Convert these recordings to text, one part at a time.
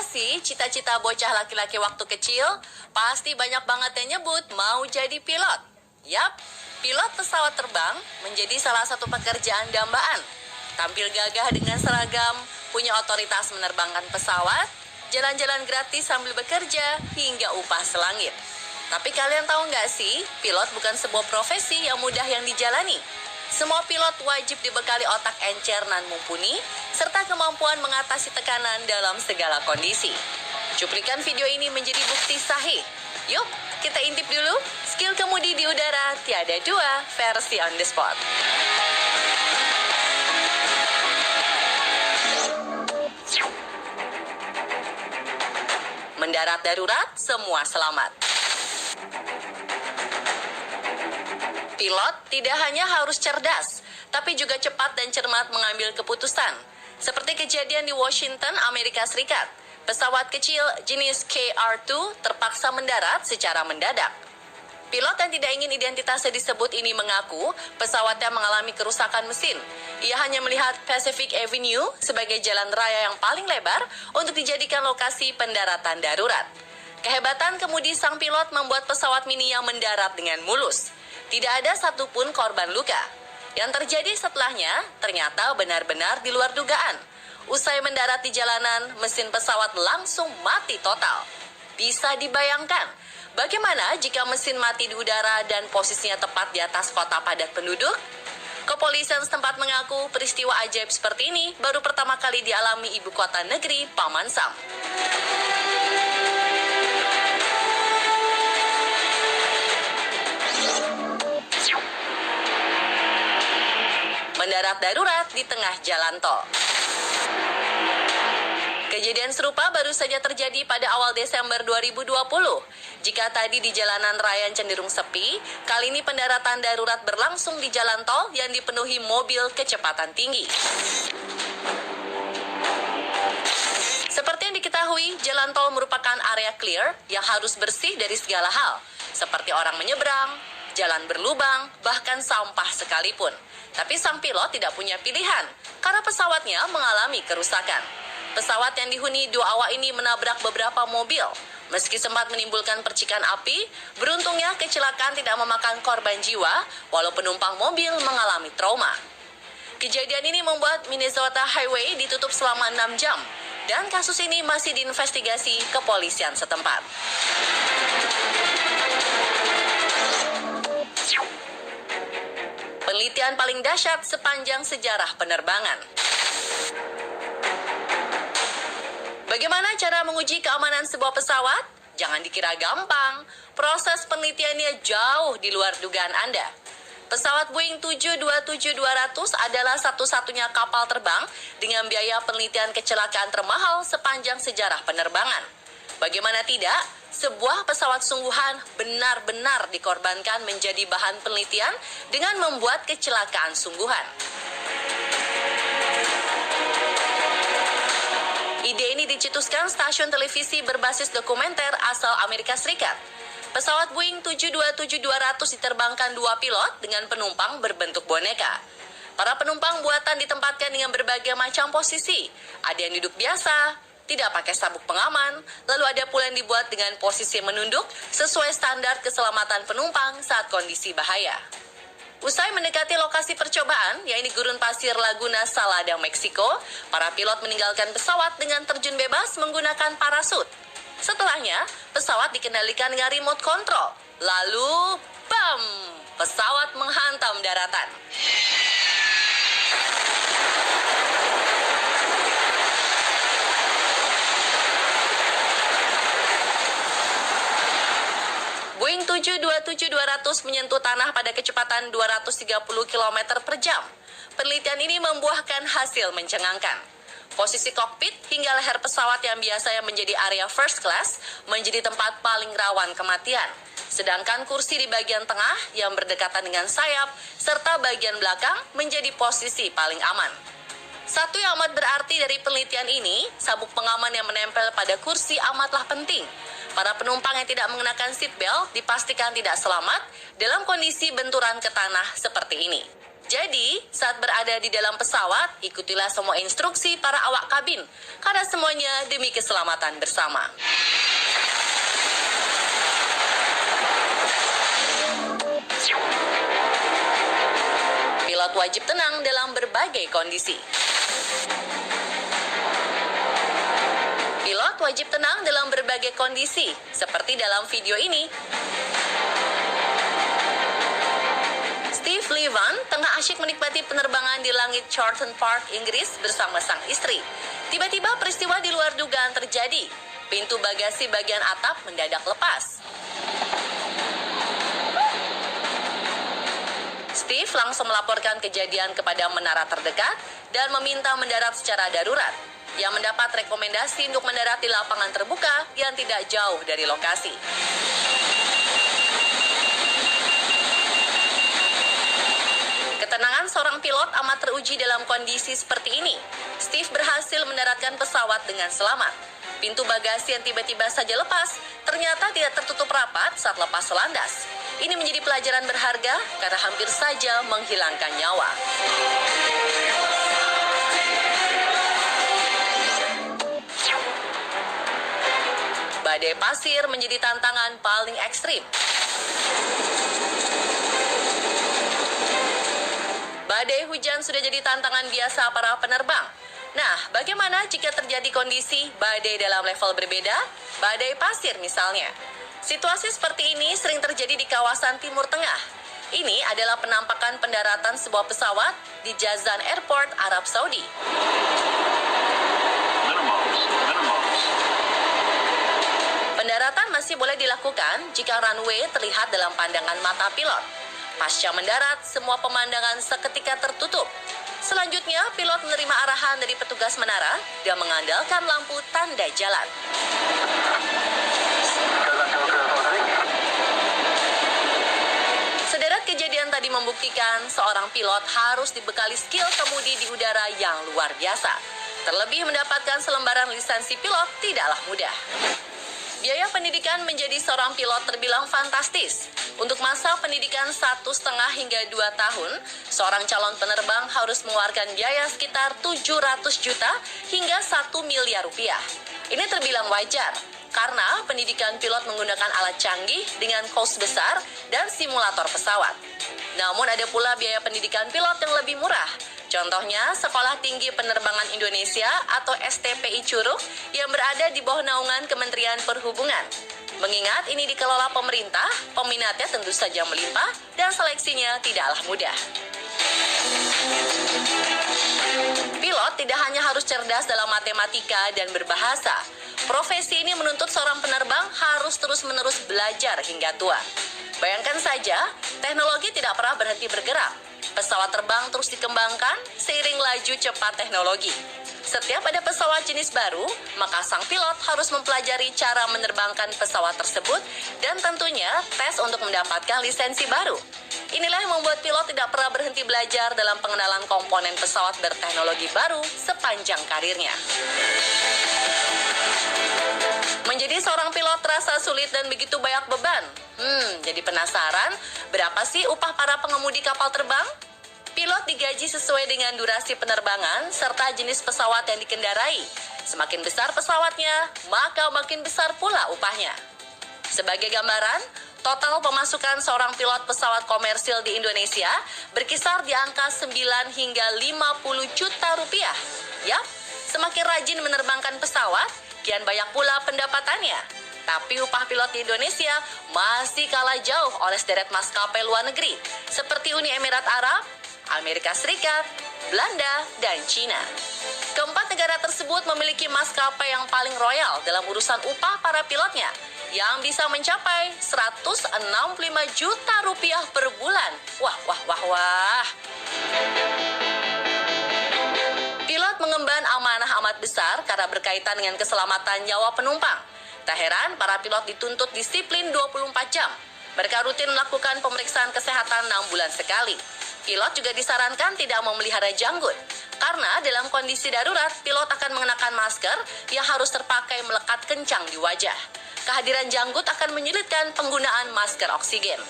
sih cita-cita bocah laki-laki waktu kecil? Pasti banyak banget yang nyebut mau jadi pilot. Yap, pilot pesawat terbang menjadi salah satu pekerjaan dambaan. Tampil gagah dengan seragam, punya otoritas menerbangkan pesawat, jalan-jalan gratis sambil bekerja, hingga upah selangit. Tapi kalian tahu nggak sih, pilot bukan sebuah profesi yang mudah yang dijalani. Semua pilot wajib dibekali otak encer nan mumpuni, serta kemampuan mengatasi tekanan dalam segala kondisi. Cuplikan video ini menjadi bukti sahih. Yuk, kita intip dulu skill kemudi di udara tiada dua versi on the spot. Mendarat darurat, semua selamat. Pilot tidak hanya harus cerdas, tapi juga cepat dan cermat mengambil keputusan. Seperti kejadian di Washington, Amerika Serikat. Pesawat kecil jenis KR-2 terpaksa mendarat secara mendadak. Pilot yang tidak ingin identitasnya disebut ini mengaku pesawatnya mengalami kerusakan mesin. Ia hanya melihat Pacific Avenue sebagai jalan raya yang paling lebar untuk dijadikan lokasi pendaratan darurat. Kehebatan kemudi sang pilot membuat pesawat mini yang mendarat dengan mulus. Tidak ada satupun korban luka. Yang terjadi setelahnya ternyata benar-benar di luar dugaan. Usai mendarat di jalanan, mesin pesawat langsung mati total. Bisa dibayangkan, bagaimana jika mesin mati di udara dan posisinya tepat di atas kota padat penduduk? Kepolisian setempat mengaku peristiwa ajaib seperti ini baru pertama kali dialami ibu kota negeri, Paman Sam. Mendarat darurat di tengah jalan tol. Kejadian serupa baru saja terjadi pada awal Desember 2020. Jika tadi di jalanan raya cenderung sepi, kali ini pendaratan darurat berlangsung di jalan tol yang dipenuhi mobil kecepatan tinggi. Seperti yang diketahui, jalan tol merupakan area clear yang harus bersih dari segala hal, seperti orang menyeberang, jalan berlubang, bahkan sampah sekalipun. Tapi sang pilot tidak punya pilihan, karena pesawatnya mengalami kerusakan. Pesawat yang dihuni dua awak ini menabrak beberapa mobil. Meski sempat menimbulkan percikan api, beruntungnya kecelakaan tidak memakan korban jiwa, walau penumpang mobil mengalami trauma. Kejadian ini membuat Minnesota Highway ditutup selama 6 jam, dan kasus ini masih diinvestigasi kepolisian setempat. Penelitian paling dahsyat sepanjang sejarah penerbangan. Bagaimana cara menguji keamanan sebuah pesawat? Jangan dikira gampang. Proses penelitiannya jauh di luar dugaan Anda. Pesawat Boeing 727-200 adalah satu-satunya kapal terbang dengan biaya penelitian kecelakaan termahal sepanjang sejarah penerbangan. Bagaimana tidak, sebuah pesawat sungguhan benar-benar dikorbankan menjadi bahan penelitian dengan membuat kecelakaan sungguhan. Ide ini dicetuskan stasiun televisi berbasis dokumenter asal Amerika Serikat. Pesawat Boeing 727-200 diterbangkan 2 pilot dengan penumpang berbentuk boneka. Para penumpang buatan ditempatkan dengan berbagai macam posisi. Ada yang duduk biasa, tidak pakai sabuk pengaman, lalu ada pula yang dibuat dengan posisi menunduk sesuai standar keselamatan penumpang saat kondisi bahaya. Usai mendekati lokasi percobaan, yaitu gurun pasir Laguna Salada, Meksiko, para pilot meninggalkan pesawat dengan terjun bebas menggunakan parasut. Setelahnya, pesawat dikendalikan dengan remote control. Lalu, bam! Pesawat menghantam daratan. Boeing 727-200 menyentuh tanah pada kecepatan 230 km per jam. Penelitian ini membuahkan hasil mencengangkan. Posisi kokpit hingga leher pesawat yang biasanya menjadi area first class menjadi tempat paling rawan kematian. Sedangkan kursi di bagian tengah yang berdekatan dengan sayap serta bagian belakang menjadi posisi paling aman. Satu yang amat berarti dari penelitian ini, sabuk pengaman yang menempel pada kursi amatlah penting. Para penumpang yang tidak mengenakan seatbelt dipastikan tidak selamat dalam kondisi benturan ke tanah seperti ini. Jadi, saat berada di dalam pesawat, ikutilah semua instruksi para awak kabin, karena semuanya demi keselamatan bersama. Pilot wajib tenang dalam berbagai kondisi. Pilot wajib tenang dalam berbagai kondisi, seperti dalam video ini. Steve Levan tengah asyik menikmati penerbangan di langit Charlton Park, Inggris bersama sang istri. Tiba-tiba peristiwa di luar dugaan terjadi. Pintu bagasi bagian atap mendadak lepas. Steve langsung melaporkan kejadian kepada menara terdekat dan meminta mendarat secara darurat. Yang mendapat rekomendasi untuk mendarat di lapangan terbuka yang tidak jauh dari lokasi. Ketenangan seorang pilot amat teruji dalam kondisi seperti ini. Steve berhasil mendaratkan pesawat dengan selamat. Pintu bagasi yang tiba-tiba saja lepas ternyata tidak tertutup rapat saat lepas landas. Ini menjadi pelajaran berharga karena hampir saja menghilangkan nyawa. Badai pasir menjadi tantangan paling ekstrim. Badai hujan sudah jadi tantangan biasa para penerbang. Nah, bagaimana jika terjadi kondisi badai dalam level berbeda? Badai pasir misalnya. Situasi seperti ini sering terjadi di kawasan Timur Tengah. Ini adalah penampakan pendaratan sebuah pesawat di Jazan Airport, Arab Saudi. Pendaratan masih boleh dilakukan jika runway terlihat dalam pandangan mata pilot. Pasca mendarat, semua pemandangan seketika tertutup. Selanjutnya, pilot menerima arahan dari petugas menara dan mengandalkan lampu tanda jalan. Sederet kejadian tadi membuktikan seorang pilot harus dibekali skill kemudi di udara yang luar biasa. Terlebih mendapatkan selembaran lisensi pilot tidaklah mudah. Biaya pendidikan menjadi seorang pilot terbilang fantastis. Untuk masa pendidikan 1,5 hingga 2 tahun, seorang calon penerbang harus mengeluarkan biaya sekitar 700 juta hingga 1 miliar rupiah. Ini terbilang wajar, karena pendidikan pilot menggunakan alat canggih dengan kos besar dan simulator pesawat. Namun ada pula biaya pendidikan pilot yang lebih murah. Contohnya, Sekolah Tinggi Penerbangan Indonesia atau STPI Curug yang berada di bawah naungan Kementerian Perhubungan. Mengingat ini dikelola pemerintah, peminatnya tentu saja melimpah dan seleksinya tidaklah mudah. Pilot tidak hanya harus cerdas dalam matematika dan berbahasa. Profesi ini menuntut seorang penerbang harus terus-menerus belajar hingga tua. Bayangkan saja, teknologi tidak pernah berhenti bergerak. Pesawat terbang terus dikembangkan seiring laju cepat teknologi. Setiap ada pesawat jenis baru, maka sang pilot harus mempelajari cara menerbangkan pesawat tersebut dan tentunya tes untuk mendapatkan lisensi baru. Inilah yang membuat pilot tidak pernah berhenti belajar dalam pengenalan komponen pesawat berteknologi baru sepanjang karirnya. Menjadi seorang pilot terasa sulit dan begitu banyak beban. Jadi penasaran, berapa sih upah para pengemudi kapal terbang? Pilot digaji sesuai dengan durasi penerbangan serta jenis pesawat yang dikendarai. Semakin besar pesawatnya, maka makin besar pula upahnya. Sebagai gambaran, total pemasukan seorang pilot pesawat komersil di Indonesia berkisar di angka 9 hingga 50 juta rupiah. Yap, semakin rajin menerbangkan pesawat, kian banyak pula pendapatannya. Tapi upah pilot di Indonesia masih kalah jauh oleh sederet maskapai luar negeri, seperti Uni Emirat Arab, Amerika Serikat, Belanda, dan Cina. Keempat negara tersebut memiliki maskapai yang paling royal dalam urusan upah para pilotnya, yang bisa mencapai 165 juta rupiah per bulan. Wah. Pilot mengemban amanah amat besar karena berkaitan dengan keselamatan nyawa penumpang. Tak heran para pilot dituntut disiplin 24 jam. Mereka rutin melakukan pemeriksaan kesehatan 6 bulan sekali. Pilot juga disarankan tidak memelihara janggut. Karena dalam kondisi darurat, pilot akan mengenakan masker yang harus terpakai melekat kencang di wajah. Kehadiran janggut akan menyulitkan penggunaan masker oksigen.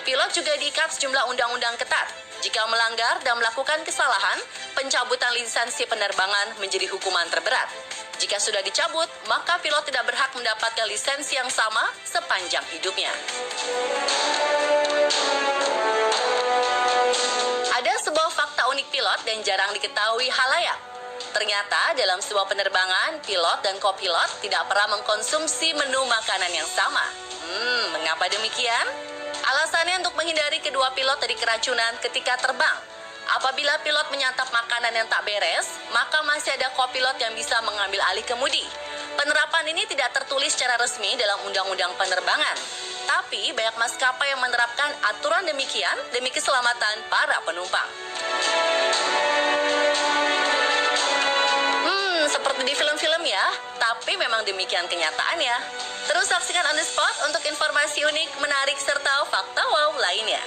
Pilot juga diikat sejumlah undang-undang ketat. Jika melanggar dan melakukan kesalahan, pencabutan lisensi penerbangan menjadi hukuman terberat. Jika sudah dicabut, maka pilot tidak berhak mendapatkan lisensi yang sama sepanjang hidupnya. Ada sebuah fakta unik pilot dan jarang diketahui halayak. Ternyata dalam sebuah penerbangan, pilot dan kopilot tidak pernah mengkonsumsi menu makanan yang sama. Mengapa demikian? Alasannya untuk menghindari kedua pilot dari keracunan ketika terbang. Apabila pilot menyantap makanan yang tak beres, maka masih ada kopilot yang bisa mengambil alih kemudi. Penerapan ini tidak tertulis secara resmi dalam undang-undang penerbangan. Tapi banyak maskapai yang menerapkan aturan demikian demi keselamatan para penumpang. Seperti di film-film ya, tapi memang demikian kenyataannya. Terus saksikan On The Spot untuk informasi unik, menarik, serta fakta wow lainnya.